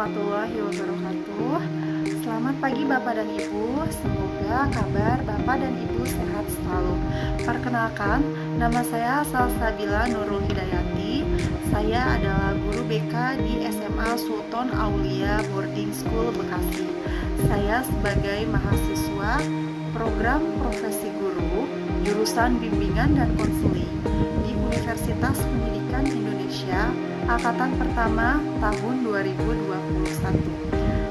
warahmatullahi wabarakatuh. Selamat pagi Bapak dan Ibu, semoga kabar Bapak dan Ibu sehat selalu. Perkenalkan, nama saya Salsabila Nurul Hidayati. Saya adalah guru BK di SMA Sultan Aulia Boarding School Bekasi. Saya sebagai mahasiswa program profesi guru, jurusan bimbingan dan konseling di Universitas Pendidikan Indonesia Angkatan Pertama tahun 2021.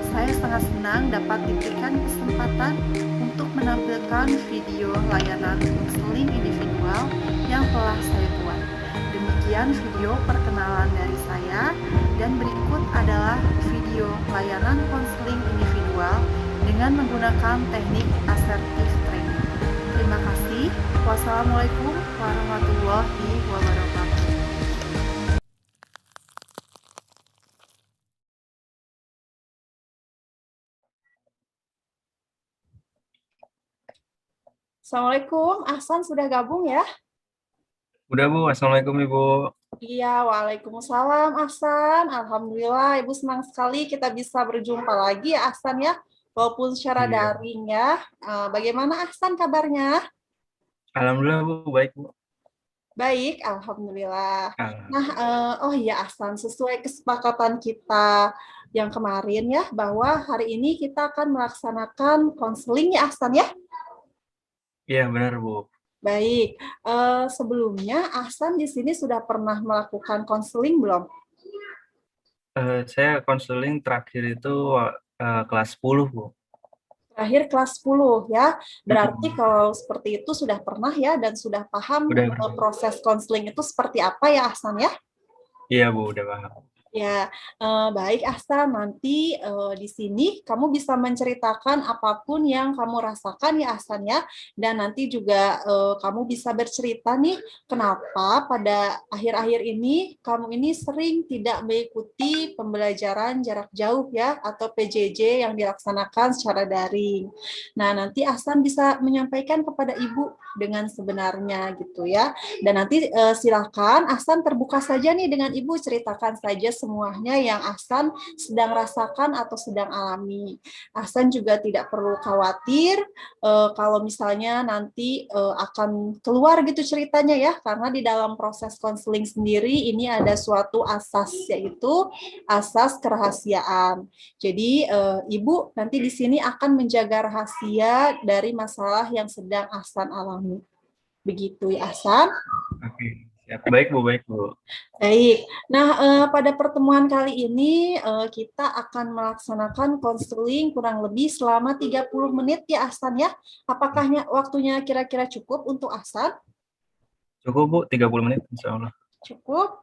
Saya sangat senang dapat diberikan kesempatan untuk menampilkan video layanan konseling individual yang telah saya buat. Demikian video perkenalan dari saya, dan berikut adalah video layanan konseling individual dengan menggunakan teknik assertive training. Terima kasih. Wassalamualaikum warahmatullahi wabarakatuh. Assalamualaikum, Ahsan sudah gabung ya? Udah Bu, Assalamualaikum Ibu. Iya, waalaikumsalam Ahsan. Alhamdulillah, Ibu senang sekali kita bisa berjumpa lagi ya Ahsan ya, walaupun secara Iya. daring ya. Bagaimana Ahsan kabarnya? Alhamdulillah Bu, baik Bu. Baik, Alhamdulillah. Nah, Alhamdulillah. oh iya Ahsan, sesuai kesepakatan kita yang kemarin ya, bahwa hari ini kita akan melaksanakan konseling ya Ahsan ya. Iya benar Bu. Baik, sebelumnya Ahsan di sini sudah pernah melakukan konseling belum? Saya konseling terakhir itu kelas 10 Bu. Terakhir kelas 10 ya. Berarti Mm-mm. kalau seperti itu sudah pernah ya dan sudah paham Udah pernah. proses konseling itu seperti apa ya Ahsan ya? Iya Bu, udah paham. Ya, baik Ahsan, nanti di sini kamu bisa menceritakan apapun yang kamu rasakan ya Ahsan ya, dan nanti juga kamu bisa bercerita nih kenapa pada akhir-akhir ini kamu ini sering tidak mengikuti pembelajaran jarak jauh ya atau PJJ yang dilaksanakan secara daring. Nah, nanti Ahsan bisa menyampaikan kepada Ibu dengan sebenarnya gitu ya. Dan nanti silakan Ahsan terbuka saja nih dengan Ibu, ceritakan saja semuanya yang Ahsan sedang rasakan atau sedang alami. Ahsan juga tidak perlu khawatir kalau misalnya nanti akan keluar gitu ceritanya ya, karena di dalam proses konseling sendiri ini ada suatu asas, yaitu asas kerahasiaan. Jadi Ibu nanti di sini akan menjaga rahasia dari masalah yang sedang Ahsan alami. Begitu ya Ahsan. Oke, siap. Baik Bu, baik Bu. Baik. Nah, pada pertemuan kali ini kita akan melaksanakan konseling kurang lebih selama 30 menit ya Ahsan ya. Apakah waktunya kira-kira cukup untuk Ahsan? Cukup Bu, 30 menit insya Allah. Cukup.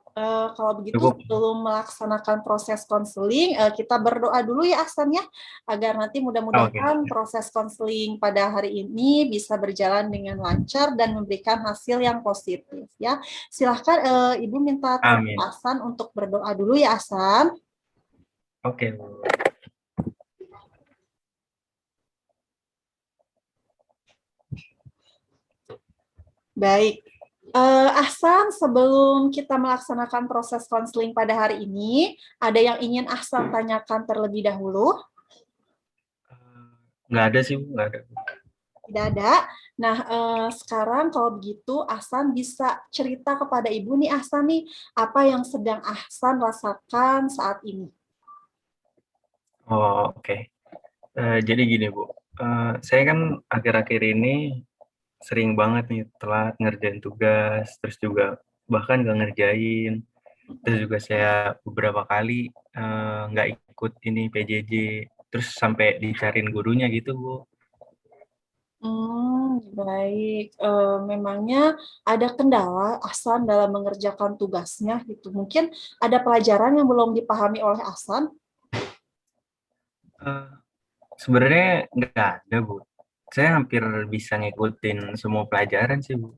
Kalau begitu Cukup. sebelum melaksanakan proses konseling, kita berdoa dulu ya Ahsan ya, agar nanti Oke. mudah-mudahan proses konseling pada hari ini bisa berjalan dengan lancar dan memberikan hasil yang positif ya. Silahkan Ibu minta tolong Amin. Ahsan untuk berdoa dulu ya Ahsan. Oke Bu. Baik. Ahsan, sebelum kita melaksanakan proses konseling pada hari ini, ada yang ingin Ahsan tanyakan terlebih dahulu? Nggak ada sih Bu, nggak ada. Tidak ada. Nah, sekarang kalau begitu Ahsan bisa cerita kepada Ibu nih Ahsan nih, apa yang sedang Ahsan rasakan saat ini? Oh oke. Jadi gini Bu, saya kan akhir-akhir ini sering banget nih telat ngerjain tugas, terus juga bahkan nggak ngerjain. Terus juga saya beberapa kali nggak ikut ini PJJ, terus sampai dicariin gurunya gitu Bu. Baik. Memangnya ada kendala Ahsan dalam mengerjakan tugasnya gitu. Mungkin ada pelajaran yang belum dipahami oleh Ahsan. Eh, Sebenarnya nggak ada Bu. Saya hampir bisa ngikutin semua pelajaran sih Bu.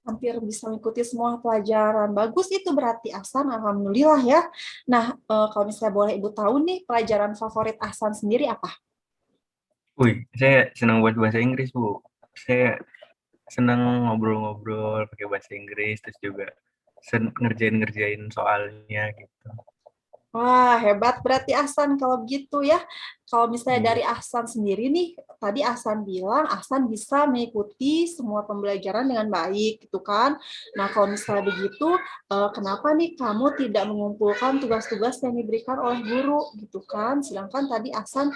Hampir bisa mengikuti semua pelajaran. Bagus itu berarti Ahsan, alhamdulillah ya. Nah, kalau misalnya boleh Ibu tahu nih, pelajaran favorit Ahsan sendiri apa? Wih, saya senang buat bahasa Inggris Bu. Saya senang ngobrol-ngobrol pakai bahasa Inggris, terus juga ngerjain-ngerjain soalnya gitu. Wah, hebat berarti Ahsan kalau begitu ya. Kalau misalnya Iya. dari Ahsan sendiri nih, tadi Ahsan bilang Ahsan bisa mengikuti semua pembelajaran dengan baik, gitu kan. Nah, kalau misalnya begitu, kenapa nih kamu tidak mengumpulkan tugas-tugas yang diberikan oleh guru, gitu kan. Sedangkan tadi Ahsan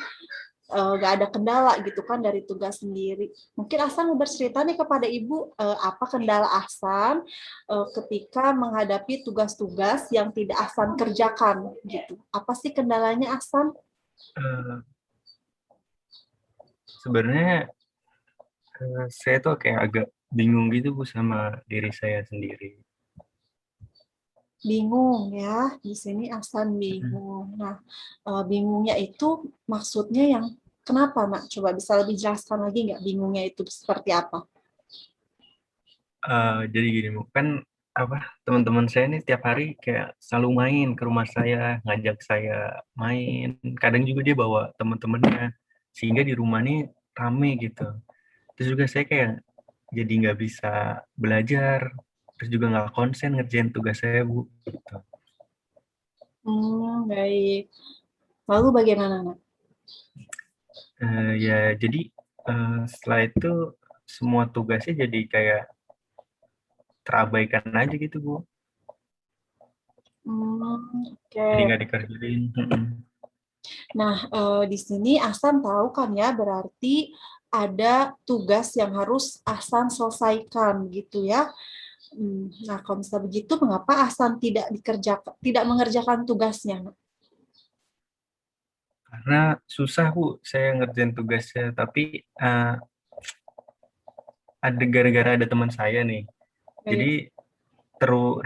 nggak ada kendala gitu kan dari tugas sendiri. Mungkin Ahsan mau bercerita nih kepada Ibu apa kendala Ahsan ketika menghadapi tugas-tugas yang tidak Ahsan kerjakan gitu. Apa sih kendalanya Ahsan? Eh, Sebenarnya saya tuh kayak agak bingung gitu Bu sama diri saya sendiri. Bingung ya, di sini Ahsan bingung. Nah, bingungnya itu maksudnya yang kenapa, Nak? Coba bisa lebih jelaskan lagi nggak bingungnya itu seperti apa? Jadi gini Bu, kan apa teman-teman saya nih tiap hari kayak selalu main ke rumah saya, ngajak saya main. Kadang juga dia bawa teman-temannya, sehingga di rumah nih rame gitu. Terus juga saya kayak jadi nggak bisa belajar, terus juga nggak konsen ngerjain tugas saya Bu. Gitu. Baik. Lalu bagaimana, Nak? Ya jadi setelah itu semua tugasnya jadi kayak terabaikan aja gitu Bu. Jadi Oke. nggak dikerjain. Mm-mm. Nah, di sini Ahsan tahu kan ya, berarti ada tugas yang harus Ahsan selesaikan gitu ya. Nah, kalau misalnya begitu, mengapa Ahsan tidak mengerjakan tugasnya? Karena susah Bu, saya ngerjain tugasnya. Tapi ada gara-gara ada teman saya nih. Baik. Jadi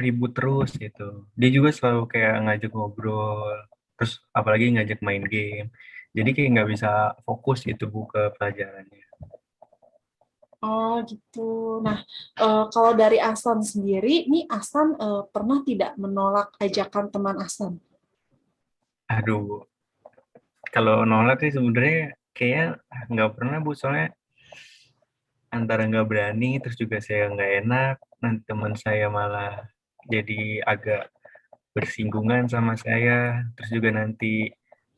ribut terus gitu. Dia juga selalu kayak ngajak ngobrol, terus apalagi ngajak main game. Jadi kayak nggak bisa fokus gitu Bu ke pelajarannya. Oh, gitu. Nah, kalau dari Ahsan sendiri, nih Ahsan pernah tidak menolak ajakan teman Ahsan? Aduh, kalau nolak sih sebenarnya kayak nggak pernah Bu, soalnya antara nggak berani, terus juga saya nggak enak, nanti teman saya malah jadi agak bersinggungan sama saya, terus juga nanti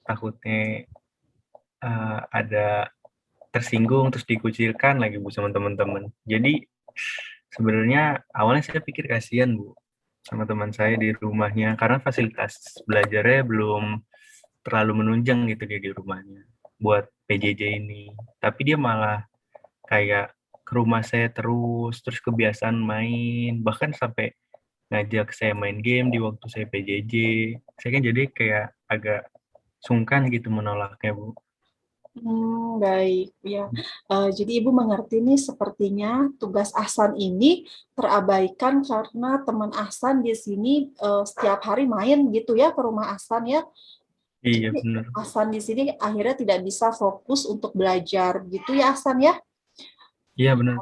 takutnya ada tersinggung terus dikucilkan lagi Bu sama teman-teman. Jadi sebenarnya awalnya saya pikir kasihan Bu sama teman saya di rumahnya karena fasilitas belajarnya belum terlalu menunjang gitu dia di rumahnya buat PJJ ini. Tapi dia malah kayak ke rumah saya terus kebiasaan main, bahkan sampai ngajak saya main game di waktu saya PJJ. Saya kan jadi kayak agak sungkan gitu menolaknya Bu. Baik, ya. Jadi Ibu mengerti nih, sepertinya tugas Ahsan ini terabaikan karena teman Ahsan di sini setiap hari main gitu ya ke rumah Ahsan ya. Iya Jadi benar. Ahsan di sini akhirnya tidak bisa fokus untuk belajar gitu ya Ahsan ya. Iya benar.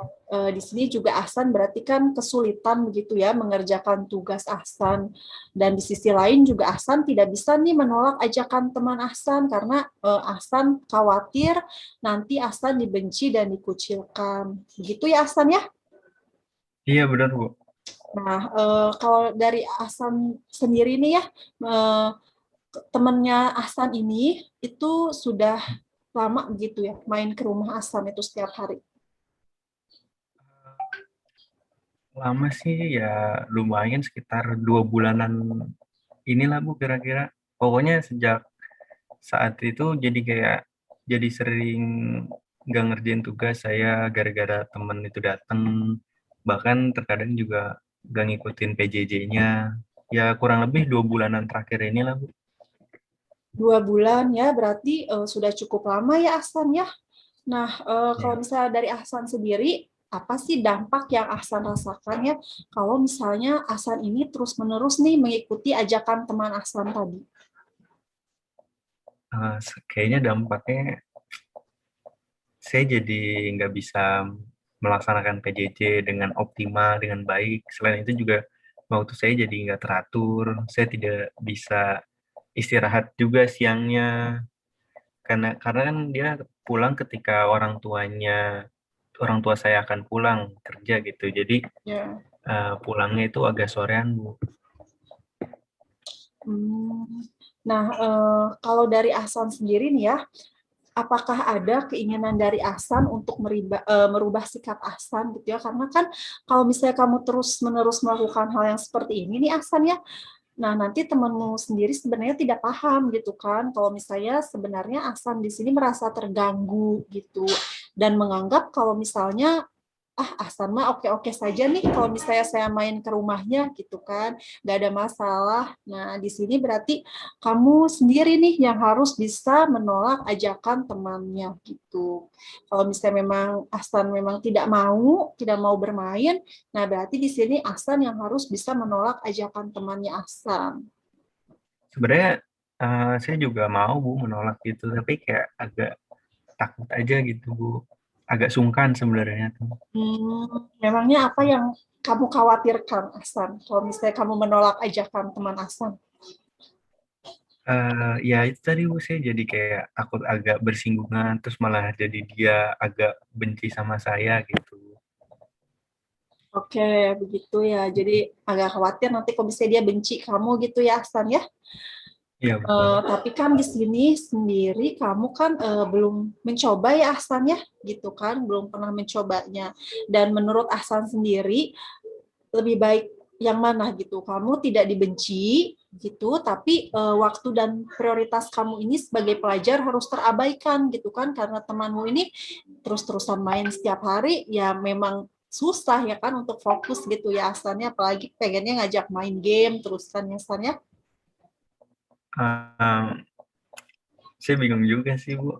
Di sini juga Ahsan berarti kan kesulitan begitu ya mengerjakan tugas Ahsan, dan di sisi lain juga Ahsan tidak bisa nih menolak ajakan teman Ahsan karena Ahsan khawatir nanti Ahsan dibenci dan dikucilkan begitu ya Ahsan ya. Iya benar Bu. Nah, kalau dari Ahsan sendiri nih ya, eh, temannya Ahsan ini itu sudah lama gitu ya main ke rumah Ahsan itu setiap hari. Lama sih ya, lumayan sekitar 2 bulanan inilah Bu kira-kira. Pokoknya sejak saat itu jadi kayak jadi sering nggak ngerjain tugas saya gara-gara temen itu datang. Bahkan terkadang juga nggak ngikutin PJJ-nya. Ya kurang lebih 2 bulanan terakhir inilah Bu. 2 bulan ya, berarti sudah cukup lama ya Ahsan ya. Nah, kalau Ya. misalnya dari Ahsan sendiri, apa sih dampak yang Ahsan rasakan ya kalau misalnya Ahsan ini terus-menerus nih mengikuti ajakan teman Ahsan tadi? Kayaknya dampaknya saya jadi nggak bisa melaksanakan PJJ dengan optimal, dengan baik. Selain itu juga waktu saya jadi nggak teratur, saya tidak bisa istirahat juga siangnya, karena kan dia pulang ketika orang tua saya akan pulang kerja gitu. Jadi Ya. pulangnya itu agak sorean Bu. Hmm. Nah, kalau dari Ahsan sendiri nih ya, apakah ada keinginan dari Ahsan untuk merubah sikap Ahsan gitu ya? Karena kan kalau misalnya kamu terus-menerus melakukan hal yang seperti ini nih Ahsan ya, nah nanti temanmu sendiri sebenarnya tidak paham gitu kan, kalau misalnya sebenarnya Ahsan di sini merasa terganggu gitu, dan menganggap kalau misalnya Ahsan mah oke-oke saja nih kalau misalnya saya main ke rumahnya gitu kan, nggak ada masalah. Nah, di sini berarti kamu sendiri nih yang harus bisa menolak ajakan temannya gitu. Kalau misalnya memang Ahsan memang tidak mau bermain, nah berarti di sini Ahsan yang harus bisa menolak ajakan temannya Ahsan. Sebenarnya saya juga mau Bu menolak gitu, tapi kayak agak takut aja gitu Bu. Agak sungkan sebenarnya tuh. Memangnya apa yang kamu khawatirkan, Ahsan, kalau misalnya kamu menolak ajakan teman Ahsan? Ya itu tadi Bu, saya jadi kayak takut agak bersinggungan, terus malah jadi dia agak benci sama saya gitu. Oke, begitu ya. Jadi agak khawatir nanti kalau misalnya dia benci kamu gitu ya, Ahsan ya. Iya betul. Tapi kan di sini sendiri kamu kan belum mencoba ya Ahsan ya, gitu kan, belum pernah mencobanya. Dan menurut Ahsan sendiri lebih baik yang mana gitu? Kamu tidak dibenci gitu, tapi waktu dan prioritas kamu ini sebagai pelajar harus terabaikan gitu kan, karena temanmu ini terus-terusan main setiap hari, ya memang susah ya kan untuk fokus gitu ya Ahsannya, apalagi pengennya ngajak main game terus kan ya Ahsan ya. Eh, saya bingung juga sih Bu.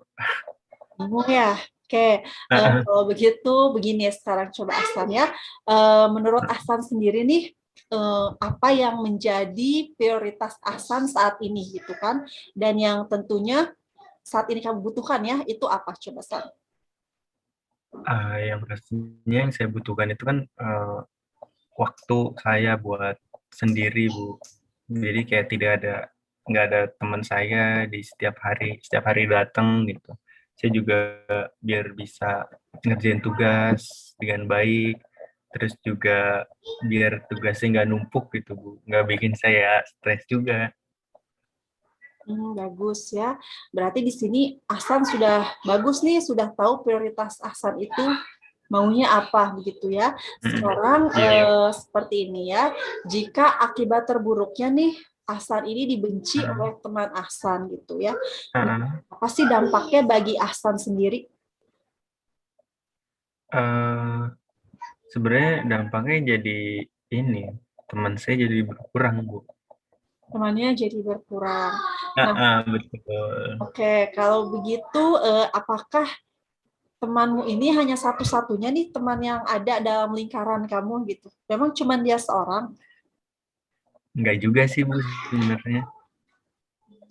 Bingung ya? Oke, kalau begitu begini sekarang coba Ahsan ya. Menurut Ahsan sendiri nih, apa yang menjadi prioritas Ahsan saat ini gitu kan? Dan yang tentunya saat ini kamu butuhkan ya, itu apa coba Ahsan? Yang pastinya yang saya butuhkan itu kan waktu saya buat sendiri Bu. Jadi kayak nggak ada teman saya di setiap hari datang gitu. Saya juga biar bisa ngerjain tugas dengan baik, terus juga biar tugasnya nggak numpuk gitu Bu, nggak bikin saya stres juga. Bagus ya. Berarti di sini Ahsan sudah bagus nih, sudah tahu prioritas Ahsan itu maunya apa begitu ya. Sekarang Iya, iya. seperti ini ya. Jika akibat terburuknya nih Ahsan ini dibenci Heeh. oleh teman Ahsan gitu ya. Nah, Heeh. apa sih dampaknya bagi Ahsan sendiri? Eh, Sebenarnya dampaknya jadi ini, teman saya jadi berkurang Bu. Temannya jadi berkurang. Nah, Betul. oke, kalau begitu apakah temanmu ini hanya satu-satunya nih teman yang ada dalam lingkaran kamu gitu? Memang cuma dia seorang? Enggak juga sih Bu sebenarnya.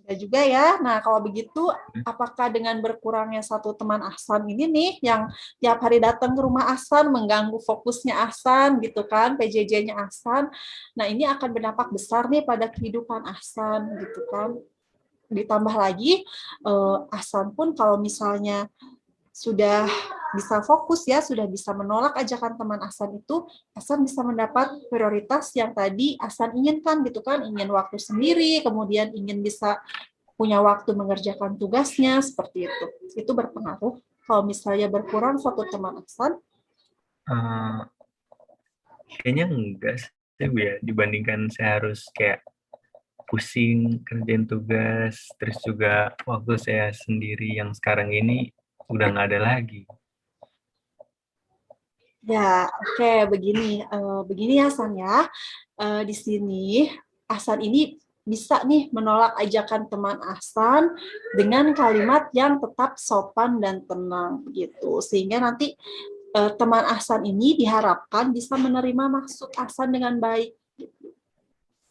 Ya juga ya. Nah, kalau begitu, apakah dengan berkurangnya satu teman Ahsan ini nih, yang tiap hari datang ke rumah Ahsan, mengganggu fokusnya Ahsan, gitu kan, PJJ-nya Ahsan, nah ini akan berdampak besar nih pada kehidupan Ahsan, gitu kan. Ditambah lagi, Ahsan pun kalau misalnya sudah bisa fokus ya, sudah bisa menolak ajakan teman Ahsan itu, Ahsan bisa mendapat prioritas yang tadi Ahsan inginkan gitu kan, ingin waktu sendiri, kemudian ingin bisa punya waktu mengerjakan tugasnya, seperti itu. Itu berpengaruh. Kalau misalnya berkurang satu teman Ahsan, Eh, Kayaknya enggak sih Bu ya, dibandingkan saya harus kayak pusing kerjain tugas, terus juga waktu saya sendiri yang sekarang ini udah nggak ada lagi. ya oke, begini ya Ahsan ya. Di sini Ahsan ini bisa nih menolak ajakan teman Ahsan dengan kalimat yang tetap sopan dan tenang gitu, sehingga nanti teman Ahsan ini diharapkan bisa menerima maksud Ahsan dengan baik gitu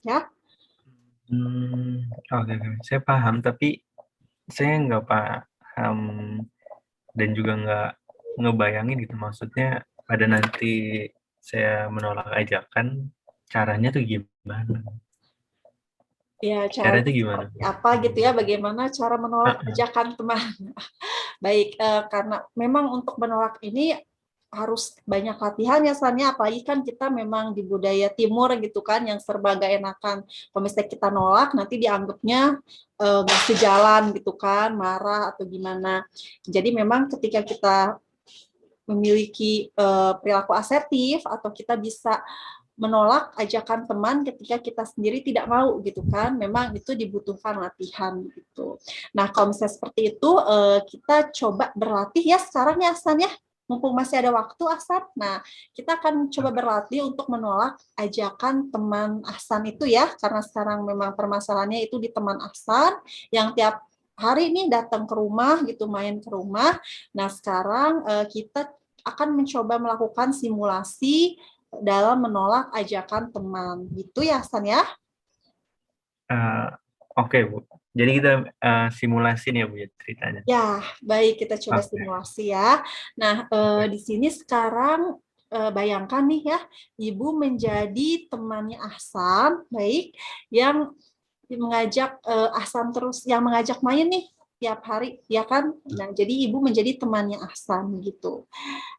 ya. Oke, oke. Saya paham, tapi saya nggak paham dan juga nggak ngebayangin gitu. Maksudnya pada nanti saya menolak ajakan, caranya tuh gimana? Ya, Caranya caranya tuh gimana? seperti apa gitu ya, bagaimana cara menolak Heeh. ajakan teman. Baik, karena memang untuk menolak ini harus banyak latihan ya San ya, apalagi kan kita memang di budaya timur gitu kan yang serba gak enakan. Kalau misalnya kita nolak nanti dianggapnya gak sejalan gitu kan, marah atau gimana. Jadi memang ketika kita memiliki perilaku asertif atau kita bisa menolak ajakan teman ketika kita sendiri tidak mau gitu kan, memang itu dibutuhkan latihan gitu. Nah kalau misalnya seperti itu kita coba berlatih ya sekarang ya Hasan ya, mumpung masih ada waktu Hasan. Nah kita akan coba berlatih untuk menolak ajakan teman Hasan itu ya, karena sekarang memang permasalahannya itu di teman Hasan yang tiap hari ini datang ke rumah gitu, main ke rumah. Nah sekarang kita akan mencoba melakukan simulasi dalam menolak ajakan teman. Gitu ya, Hasan ya? Oke, Bu. Jadi kita simulasi nih ya, Bu, ya, ceritanya. Ya, baik kita coba Oke. simulasi ya. Nah, di sini sekarang bayangkan nih ya, Ibu menjadi temannya Ahsan, baik, yang mengajak Ahsan terus, yang mengajak main nih tiap hari, ya kan? Nah, jadi Ibu menjadi temannya Ahsan gitu.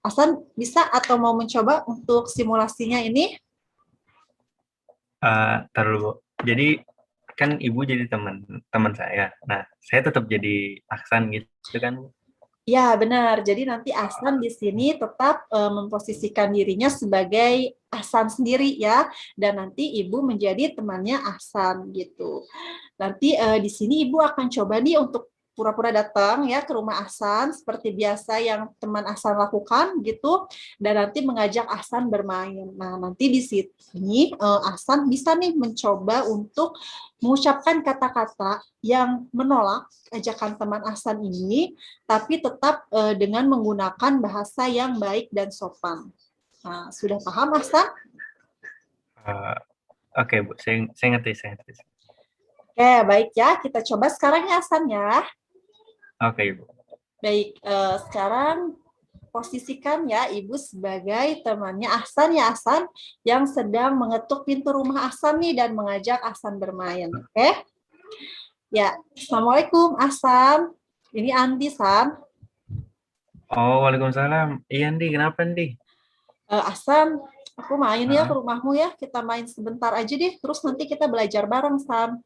Ahsan bisa atau mau mencoba untuk simulasinya ini? Taruh dulu. Jadi kan Ibu jadi teman teman saya. Nah, saya tetap jadi Aksan gitu kan, Bu? Ya, benar. Jadi nanti Ahsan di sini tetap memposisikan dirinya sebagai Ahsan sendiri ya, dan nanti Ibu menjadi temannya Ahsan gitu. Nanti di sini Ibu akan coba nih untuk pura-pura datang ya ke rumah Ahsan seperti biasa yang teman Ahsan lakukan gitu, dan nanti mengajak Ahsan bermain. Nah, nanti di sini Ahsan bisa nih mencoba untuk mengucapkan kata-kata yang menolak ajakan teman Ahsan ini, tapi tetap dengan menggunakan bahasa yang baik dan sopan. Nah, sudah paham, Ahsan? Uh, Oke, Bu. Saya ngerti, saya ngerti. Oke, baik ya. Kita coba sekarang ya, Ahsan ya. Oke, Bu. Baik, sekarang posisikan ya Ibu sebagai temannya Ahsan ya, Ahsan, yang sedang mengetuk pintu rumah Ahsan nih dan mengajak Ahsan bermain. Oke? Ya, Assalamualaikum Ahsan. Ini Andi, San. Oh, Waalaikumsalam. Iya, Andi. Kenapa, Andi? Ahsan, aku main ya ke Hah? rumahmu ya. Kita main sebentar aja deh, terus nanti kita belajar bareng, San.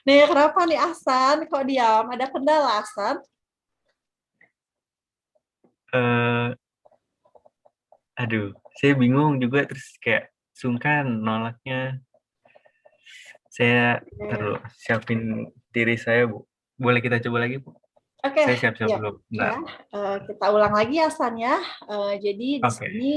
Nih, kenapa nih Ahsan? Kok diam? Ada kendala, Ahsan? Eh, Aduh, saya bingung juga terus kayak sungkan nolaknya. Saya Oke, taruh siapin diri saya, Bu. Boleh kita coba lagi, Bu? oke, Saya siap-siap ya, dulu. ya. Bentar. Kita ulang lagi ya, Ahsan ya. Jadi di Oke. sini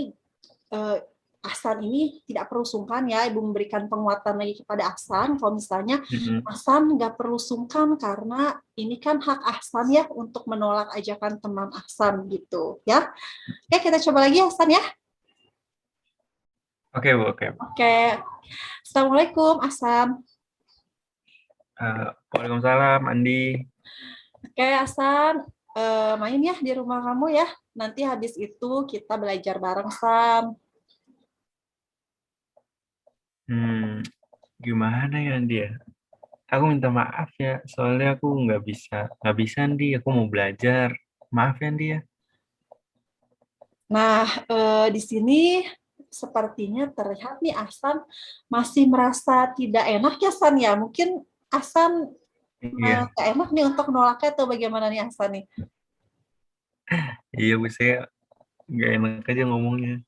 eh, Ahsan ini tidak perlu sungkan ya, Ibu memberikan penguatan lagi kepada Ahsan. Kalau misalnya Mm-mm. Ahsan nggak perlu sungkan karena ini kan hak Ahsan ya untuk menolak ajakan teman Ahsan gitu ya. Oke, kita coba lagi Ahsan ya. Oke, Bu. Oke. Oke, Assalamualaikum Ahsan. Waalaikumsalam, Andi. Oke Ahsan, main ya di rumah kamu ya. Nanti habis itu kita belajar bareng San. Hmm, Gimana ya, Andi ya? Aku minta maaf ya, soalnya aku nggak bisa, Andi. Aku mau belajar. Maaf ya, Andi ya. Nah, di sini sepertinya terlihat nih Ahsan masih merasa tidak enak ya San ya. Mungkin Ahsan Iya, nggak enak nih untuk nolaknya atau bagaimana nih Ahsan nih? iya, Bu. Saya nggak enak aja ngomongnya.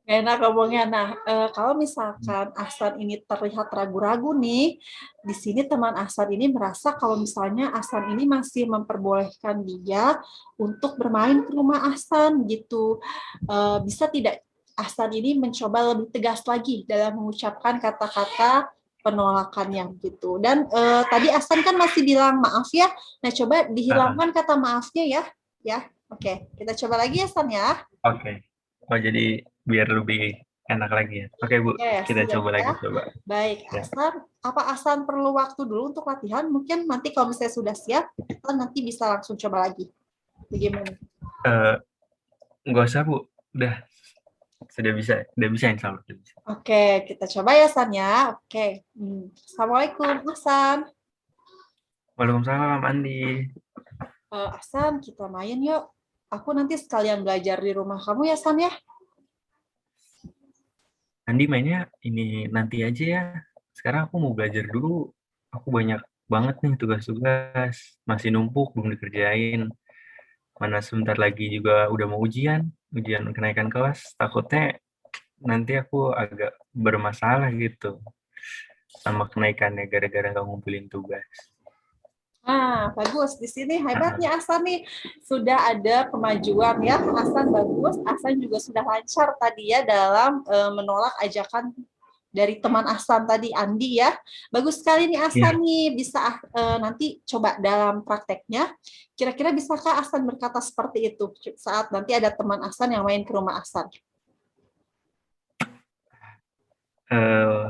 Gak enak ngomongnya. Nah, kalau misalkan Ahsan ini terlihat ragu-ragu nih, di sini teman Ahsan ini merasa kalau misalnya Ahsan ini masih memperbolehkan dia untuk bermain ke rumah Ahsan gitu. Bisa tidak Ahsan ini mencoba lebih tegas lagi dalam mengucapkan kata-kata penolakannya gitu. Dan tadi Ahsan kan masih bilang maaf ya. Nah, coba Ah, dihilangkan kata maafnya ya. Ya, oke. Kita coba lagi ya, Ahsan ya. oke. Oh, jadi biar lebih enak lagi ya. Oke, Bu. Oke, Kita siap coba ya. lagi, coba. Baik, Ya. Ahsan, apa Ahsan perlu waktu dulu untuk latihan? Mungkin nanti kalau misalnya sudah siap, kita nanti bisa langsung coba lagi. Bagaimana? Eh, nggak usah, Bu. Udah bisa insya Allah. Udah bisa. Oke, kita coba ya, San ya. Oke. Assalamualaikum, Ahsan. Waalaikumsalam, Andi. Ahsan, kita main yuk. Aku nanti sekalian belajar di rumah kamu ya, San ya. Andi mainnya ini nanti aja ya. Sekarang aku mau belajar dulu. Aku banyak banget nih tugas-tugas. Masih numpuk, belum dikerjain. Mana sebentar lagi juga udah mau ujian kenaikan kelas. Takutnya nanti aku agak bermasalah gitu sama kenaikannya gara-gara nggak ngumpulin tugas. Nah, bagus. Di sini Nah, hebatnya Ahsan nih. Sudah ada kemajuan ya. Ahsan bagus. Ahsan juga sudah lancar tadi ya dalam menolak ajakan dari teman Ahsan tadi, Andi ya. Bagus sekali nih Ahsan iya, nih. Bisa nanti coba dalam prakteknya. Kira-kira bisakah Ahsan berkata seperti itu saat nanti ada teman Ahsan yang main ke rumah Ahsan? eh,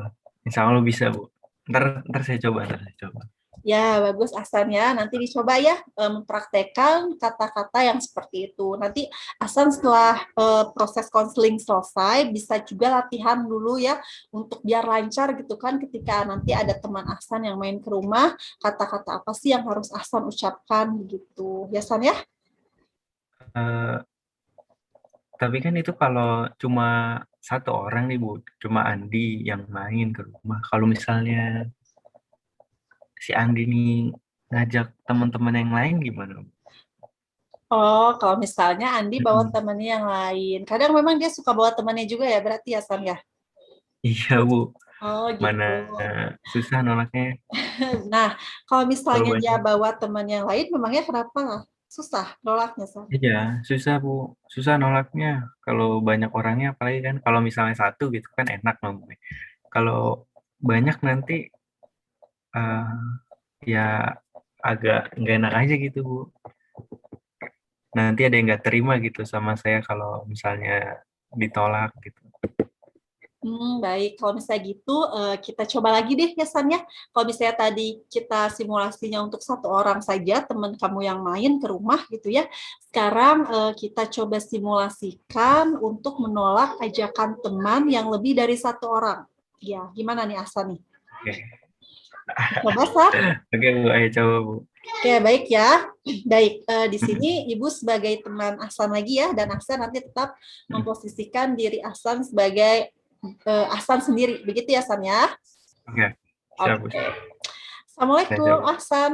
insya Allah bisa Bu. Ntar saya coba, ntar saya coba. Ya, bagus Ahsan ya. Nanti dicoba ya mempraktekkan kata-kata yang seperti itu. Nanti Ahsan setelah proses konseling selesai, bisa juga latihan dulu ya untuk biar lancar gitu kan ketika nanti ada teman Ahsan yang main ke rumah, kata-kata apa sih yang harus Ahsan ucapkan gitu. Ya, San ya? Eh, tapi kan itu kalau cuma satu orang nih Bu, cuma Andi yang main ke rumah. Kalau misalnya si Andi nih ngajak teman-teman yang lain gimana Bu? Oh, kalau misalnya Andi bawa Mm-mm. temannya yang lain. Kadang memang dia suka bawa temannya juga ya, berarti ya, San ya? Iya Bu, Oh, mana gitu. susah nolaknya Nah, kalau kalau misalnya dia banyak. bawa teman yang lain, memangnya kenapa? Susah nolaknya, San. Iya, susah Bu, susah nolaknya. Kalau banyak orangnya, apalagi kan kalau misalnya satu gitu kan enak ngomongnya. Kalau banyak nanti eh, ya agak nggak enak aja gitu Bu. Nanti ada yang nggak terima gitu sama saya kalau misalnya ditolak gitu. Baik, kalau misalnya gitu, kita coba lagi deh ya, San ya. Kalau misalnya tadi kita simulasinya untuk satu orang saja, teman kamu yang main ke rumah gitu ya. Sekarang kita coba simulasikan untuk menolak ajakan teman yang lebih dari satu orang. Ya, gimana nih Asa nih? Oke, Coba, San? oke Bu, ayo coba Bu. Oke, baik ya. Baik, di sini Ibu sebagai teman Ahsan lagi ya, dan Ahsan nanti tetap memposisikan diri Ahsan sebagai Ahsan sendiri. Begitu ya, Ahsan ya? Oke, siap Bu. Oke. Saya Assalamualaikum, coba. Ahsan.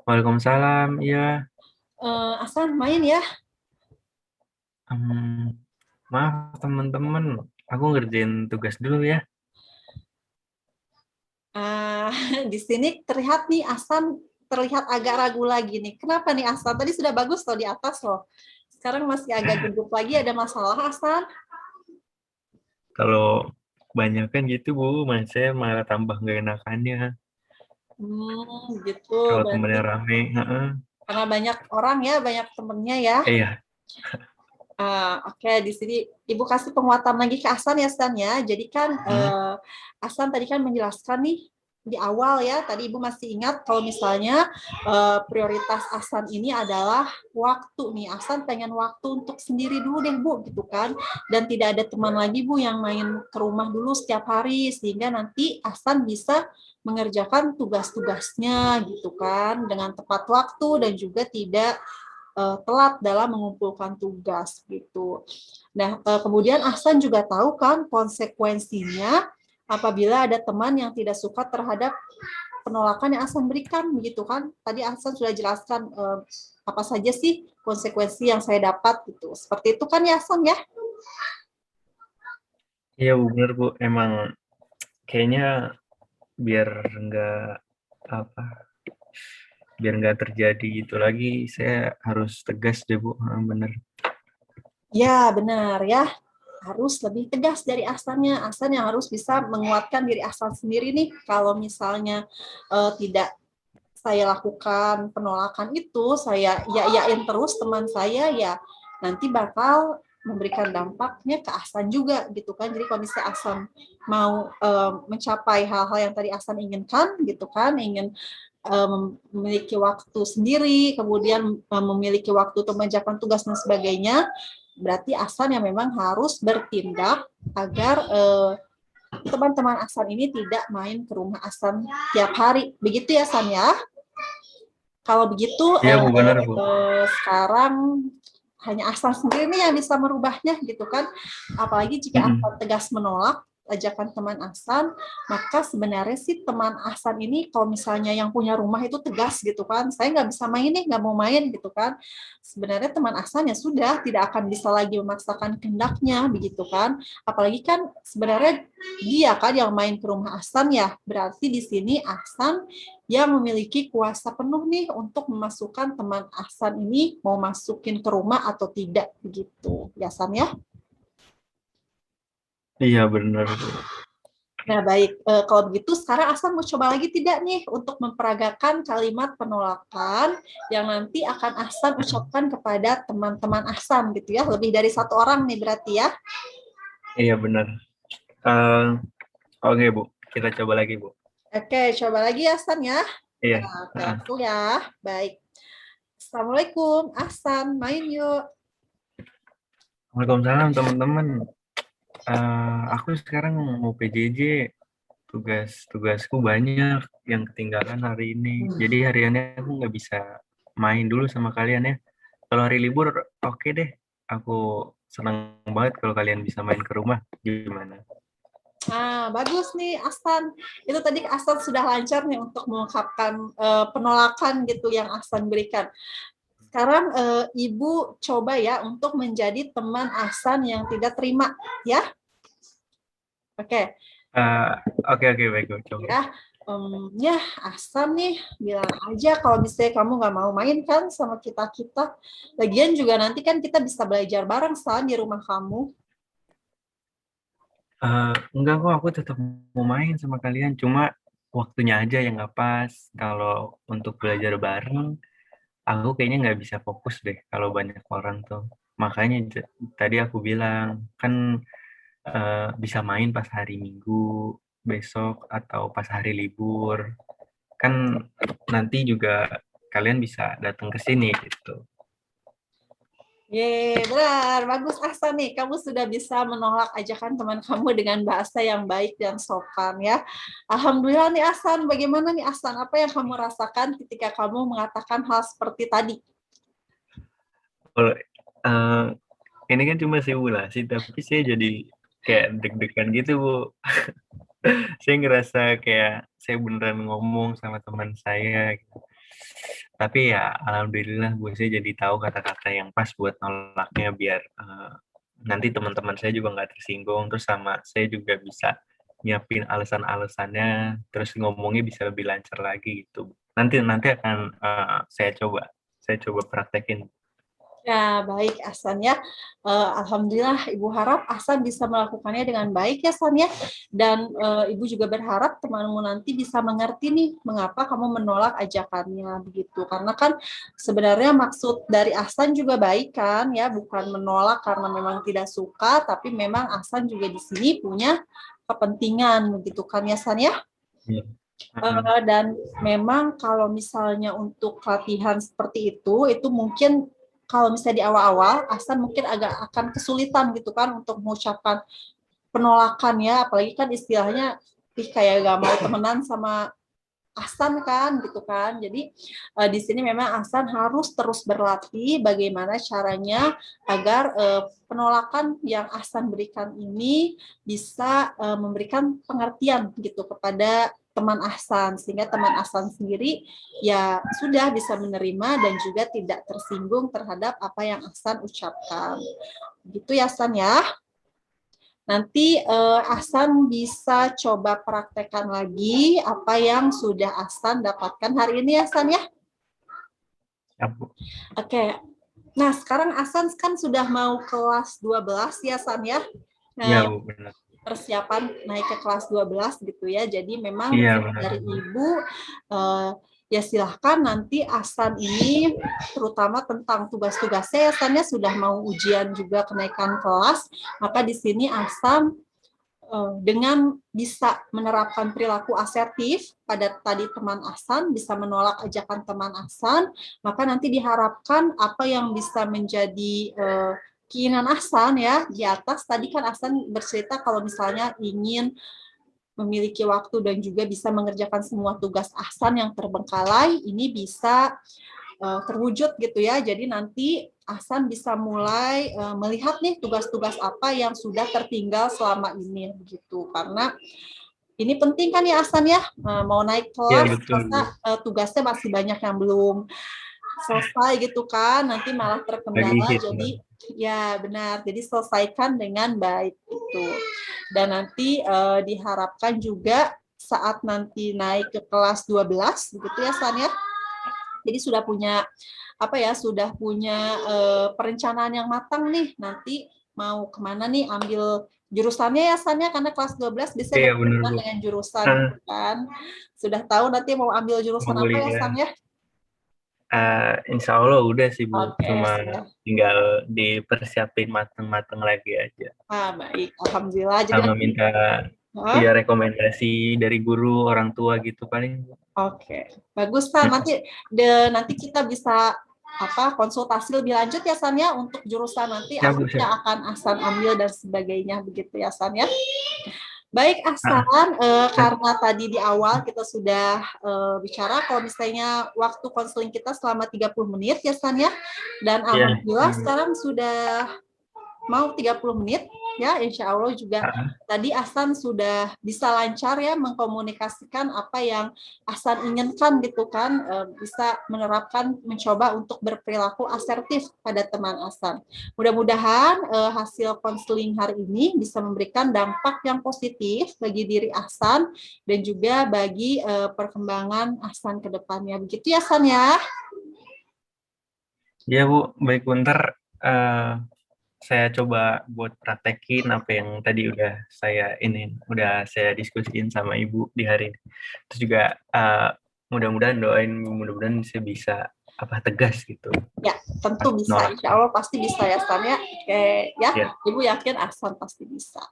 Waalaikumsalam, iya. Ahsan, main ya. Em, maaf teman-teman, aku ngerjain tugas dulu ya. Uh, di sini terlihat nih, Ahsan terlihat agak ragu lagi nih. Kenapa nih, Ahsan? Tadi sudah bagus loh di atas loh. Sekarang masih agak gugup lagi, ada masalah, Ahsan? Kalau banyak kan gitu Bu, saya malah tambah nggak enakannya. Gitu. Kalau Berarti temennya rame, heeh. karena banyak orang ya, banyak temennya ya. Iya. Oke, di sini Ibu kasih penguatan lagi ke Ahsan ya, San ya. Jadi kan Hmm, Ahsan tadi kan menjelaskan nih di awal ya, tadi Ibu masih ingat kalau misalnya prioritas Ahsan ini adalah waktu nih. Ahsan pengen waktu untuk sendiri dulu deh, Bu, gitu kan. Dan tidak ada teman lagi, Bu, yang main ke rumah dulu setiap hari sehingga nanti Ahsan bisa mengerjakan tugas-tugasnya gitu kan dengan tepat waktu dan juga tidak telat dalam mengumpulkan tugas gitu. Nah, kemudian Ahsan juga tahu kan konsekuensinya apabila ada teman yang tidak suka terhadap penolakan yang Ahsan berikan begitu kan. Tadi Ahsan sudah jelaskan apa saja sih konsekuensi yang saya dapat gitu. Seperti itu kan ya Ahsan ya? iya Bu, bener Bu. Emang kayaknya biar nggak apa, biar nggak terjadi itu lagi, saya harus tegas deh Bu. Bener. Ya, benar ya. Harus lebih tegas dari Ahsannya. Ahsan yang harus bisa menguatkan diri Ahsan sendiri nih. Kalau misalnya tidak saya lakukan penolakan itu, saya yayain terus teman saya, ya nanti bakal memberikan dampaknya ke Ahsan juga gitu kan. Jadi kalau misalnya Ahsan mau mencapai hal-hal yang tadi Ahsan inginkan gitu kan, ingin memiliki waktu sendiri, kemudian memiliki waktu untuk mengerjakan tugas dan sebagainya, berarti Ahsan yang memang harus bertindak agar teman-teman Ahsan ini tidak main ke rumah Ahsan tiap hari. Begitu ya, San ya? Kalau begitu, Iya Bu, benar Bu. sekarang hanya Ahsan sendiri nih yang bisa merubahnya gitu kan. Apalagi jika Mm-mm. Ahsan tegas menolak ajakan teman Ahsan, maka sebenarnya sih teman Ahsan ini kalau misalnya yang punya rumah itu tegas gitu kan, saya nggak bisa main nih, nggak mau main gitu kan. Sebenarnya teman Ahsan ya sudah tidak akan bisa lagi memaksakan kehendaknya begitu kan. Apalagi kan sebenarnya dia kan yang main ke rumah Ahsan ya, berarti di sini Ahsan yang memiliki kuasa penuh nih untuk memasukkan teman Ahsan ini mau masukin ke rumah atau tidak begitu ya San ya. Iya benar Bu. Nah baik, kalau begitu sekarang Ahsan mau coba lagi tidak nih untuk memperagakan kalimat penolakan yang nanti akan Ahsan ucapkan kepada teman-teman Ahsan gitu ya, lebih dari satu orang nih berarti ya. Iya benar. Eh, Oke Bu, kita coba lagi Bu. Oke, coba lagi ya Ahsan ya. Iya. Nah, oke, Heeh. aku ya. Baik. Assalamualaikum, Ahsan, main yuk. Waalaikumsalam teman-teman. Aku sekarang mau PJJ, tugasku banyak yang ketinggalan hari ini. Jadi hariannya aku nggak bisa main dulu sama kalian ya. Kalau hari libur, oke deh. Aku senang banget kalau kalian bisa main ke rumah. Gimana? Nah, bagus nih Ahsan. Itu tadi Ahsan sudah lancar nih untuk mengungkapkan penolakan gitu yang Ahsan berikan. Sekarang Ibu coba ya untuk menjadi teman Ahsan yang tidak terima ya. Oke. Eh, oke, baik, gue coba. Ya, ya Ahsan nih bilang aja kalau misalnya kamu nggak mau main kan sama kita-kita. Lagian juga nanti kan kita bisa belajar bareng San di rumah kamu. Enggak kok, aku tetap mau main sama kalian. Cuma waktunya aja yang nggak pas. Kalau untuk belajar bareng, aku kayaknya nggak bisa fokus deh kalau banyak orang tuh. Makanya tadi aku bilang, kan bisa main pas hari Minggu, besok, atau pas hari libur. Kan nanti juga kalian bisa datang ke sini gitu. Benar, bagus Ahsan nih. Kamu sudah bisa menolak ajakan teman kamu dengan bahasa yang baik dan sopan ya. Alhamdulillah nih Ahsan. Bagaimana nih Ahsan? Apa yang kamu rasakan ketika kamu mengatakan hal seperti tadi? Kalau eh, ini kan cuma simulasi, tapi saya jadi kayak deg-degan gitu, Bu. Saya ngerasa kayak saya beneran ngomong sama teman saya gitu. Tapi ya alhamdulillah gue saya jadi tahu kata-kata yang pas buat nolaknya biar nanti teman-teman saya juga nggak tersinggung, terus sama saya juga bisa nyiapin alasan-alasannya, terus ngomongnya bisa lebih lancar lagi gitu. Nanti nanti akan saya coba praktekin. Ya, baik Ahsan ya. Alhamdulillah Ibu harap Ahsan bisa melakukannya dengan baik ya San ya. Dan Ibu juga berharap temanmu nanti bisa mengerti nih mengapa kamu menolak ajakannya begitu. Karena kan sebenarnya maksud dari Ahsan juga baik kan ya, bukan menolak karena memang tidak suka, tapi memang Ahsan juga di sini punya kepentingan begitu kan ya San ya. Iya. Heeh. Dan memang kalau misalnya untuk latihan seperti itu mungkin kalau misalnya di awal-awal, Ahsan mungkin agak akan kesulitan gitu kan untuk mengucapkan penolakan ya, apalagi kan istilahnya kayak gak mau temenan sama Ahsan kan gitu kan. Jadi di sini memang Ahsan harus terus berlatih bagaimana caranya agar penolakan yang Ahsan berikan ini bisa memberikan pengertian gitu kepada teman Ahsan sehingga teman Ahsan sendiri ya sudah bisa menerima dan juga tidak tersinggung terhadap apa yang Ahsan ucapkan. Gitu ya Ahsan ya. Nanti Ahsan bisa coba praktekkan lagi apa yang sudah Ahsan dapatkan hari ini Ahsan ya. Ya, Bu. Oke. Nah, sekarang Ahsan kan sudah mau kelas 12 ya Ahsan ya. Iya, Nah, Bu, benar. persiapan naik ke kelas 12 gitu ya. Jadi memang Iya, benar. dari Ibu ya silahkan nanti Ahsan ini terutama tentang tugas-tugasnya Ahsan ya sudah mau ujian juga kenaikan kelas, maka di sini Ahsan dengan bisa menerapkan perilaku asertif pada tadi teman Ahsan, bisa menolak ajakan teman Ahsan, maka nanti diharapkan apa yang bisa menjadi keinginan Ahsan ya di atas tadi kan Ahsan bercerita kalau misalnya ingin memiliki waktu dan juga bisa mengerjakan semua tugas Ahsan yang terbengkalai, ini bisa terwujud gitu ya. Jadi nanti Ahsan bisa mulai melihat nih tugas-tugas apa yang sudah tertinggal selama ini begitu. Karena ini penting kan ya Ahsan ya, mau naik Iya kelas betul Bu. masa tugasnya masih banyak yang belum selesai gitu kan, nanti malah Lagi terkendala. hit Mbak. Jadi ya benar, jadi selesaikan dengan baik itu. Dan nanti diharapkan juga saat nanti naik ke kelas 12 begitu ya San ya. Jadi sudah punya perencanaan yang matang nih, nanti mau kemana nih ambil jurusannya ya San ya, karena kelas 12 Iya biasanya bener berhubungan Bu. dengan jurusan Ah, gitu kan. Sudah tahu nanti mau ambil jurusan mau apa ya kuliah. San ya? Insya Allah udah sih Bu, Oke, cuma sudah. tinggal dipersiapin mateng-mateng lagi aja. Baik, alhamdulillah. Jadi Sama nanti, minta hah? ya rekomendasi dari guru, orang tua gitu paling. Oke, bagus San. Hmm. Nanti kita bisa konsultasi lebih lanjut ya San ya, untuk jurusan nanti Ya apa Bu, yang siap. akan Ahsan ambil dan sebagainya begitu ya San ya. Baik Ah, Ahsan, ah, karena tadi di awal kita sudah bicara kalau misalnya waktu konseling kita selama 30 menit ya San ya. Dan iya. alhamdulillah sekarang sudah mau 30 menit ya, insya Allah juga Ah, tadi Ahsan sudah bisa lancar ya mengkomunikasikan apa yang Ahsan inginkan gitu kan, bisa menerapkan, mencoba untuk berperilaku asertif pada teman Ahsan. Mudah-mudahan hasil konseling hari ini bisa memberikan dampak yang positif bagi diri Ahsan dan juga bagi perkembangan Ahsan ke depannya. Begitu ya Ahsan ya. iya Bu, baik Bu, ntar saya coba buat praktekin apa yang tadi udah saya diskusiin sama Ibu di hari ini. Terus juga mudah-mudahan saya bisa tegas gitu. Ya, tentu Pas bisa. nolak. Insya Allah pasti bisa ya, San ya. Oke, ya. Ya. Ibu yakin Ahsan pasti bisa.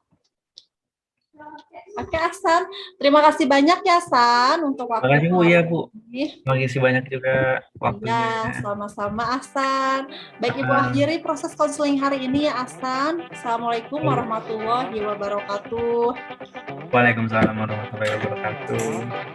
Oke, Ahsan. Terima kasih banyak ya, San, untuk Makasih waktunya Bu, hari ya Bu. ini. Makasih banyak juga Iya, waktunya. sama-sama, Ahsan. Baik, Ibu Ah, akhiri proses konseling hari ini ya, Ahsan. Assalamualaikum warahmatullahi wabarakatuh. Waalaikumsalam warahmatullahi wabarakatuh.